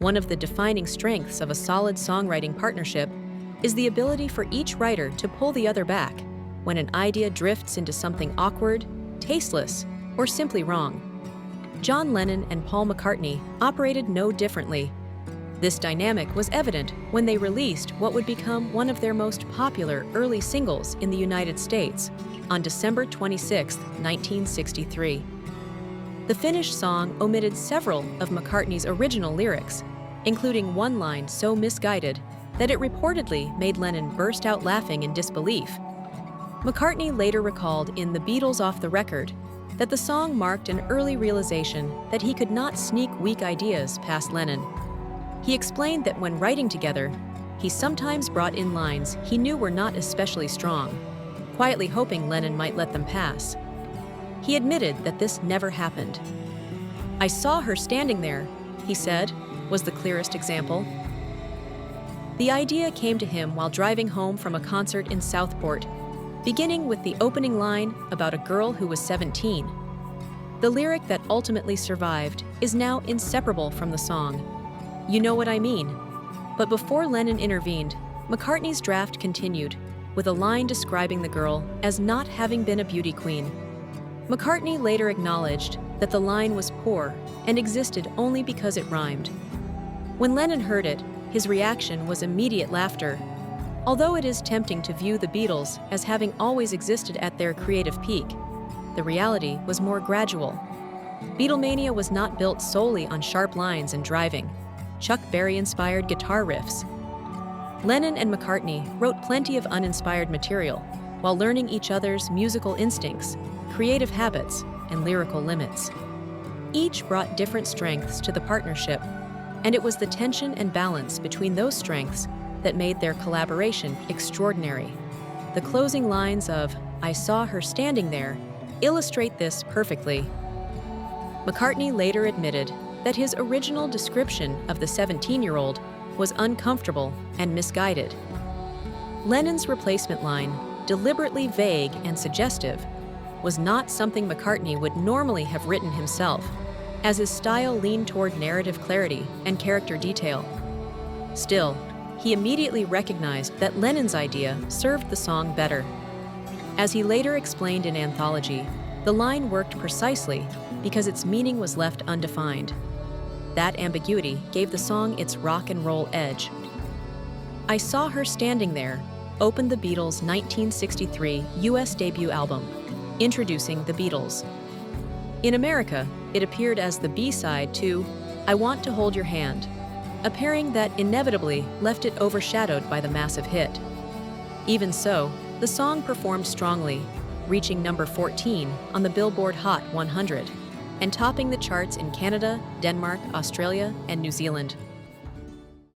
One of the defining strengths of a solid songwriting partnership is the ability for each writer to pull the other back when an idea drifts into something awkward, tasteless, or simply wrong. John Lennon and Paul McCartney operated no differently. This dynamic was evident when they released what would become one of their most popular early singles in the United States on December 26, 1963. The finished song omitted several of McCartney's original lyrics, including one line so misguided that it reportedly made Lennon burst out laughing in disbelief. McCartney later recalled in The Beatles Off the Record that the song marked an early realization that he could not sneak weak ideas past Lennon. He explained that when writing together, he sometimes brought in lines he knew were not especially strong, quietly hoping Lennon might let them pass. He admitted that this never happened. "I saw her standing there," he said, was the clearest example. The idea came to him while driving home from a concert in Southport, beginning with the opening line about a girl who was 17. The lyric that ultimately survived is now inseparable from the song. "You know what I mean." But before Lennon intervened, McCartney's draft continued, with a line describing the girl as not having been a beauty queen. McCartney later acknowledged that the line was poor and existed only because it rhymed. When Lennon heard it, his reaction was immediate laughter. Although it is tempting to view the Beatles as having always existed at their creative peak, the reality was more gradual. Beatlemania was not built solely on sharp lines and driving, Chuck Berry-inspired guitar riffs. Lennon and McCartney wrote plenty of uninspired material while learning each other's musical instincts, creative habits, and lyrical limits. Each brought different strengths to the partnership, and it was the tension and balance between those strengths that made their collaboration extraordinary. The closing lines of "I saw her standing there" illustrate this perfectly. McCartney later admitted that his original description of the 17-year-old was uncomfortable and misguided. Lennon's replacement line, deliberately vague and suggestive, was not something McCartney would normally have written himself, as his style leaned toward narrative clarity and character detail. Still, he immediately recognized that Lennon's idea served the song better. As he later explained in Anthology, the line worked precisely because its meaning was left undefined. That ambiguity gave the song its rock and roll edge. "I Saw Her Standing There" opened the Beatles' 1963 U.S. debut album, introducing the Beatles. In America, it appeared as the B-side to "I Want to Hold Your Hand," a pairing that inevitably left it overshadowed by the massive hit. Even so, the song performed strongly, reaching number 14 on the Billboard Hot 100 and topping the charts in Canada, Denmark, Australia, and New Zealand.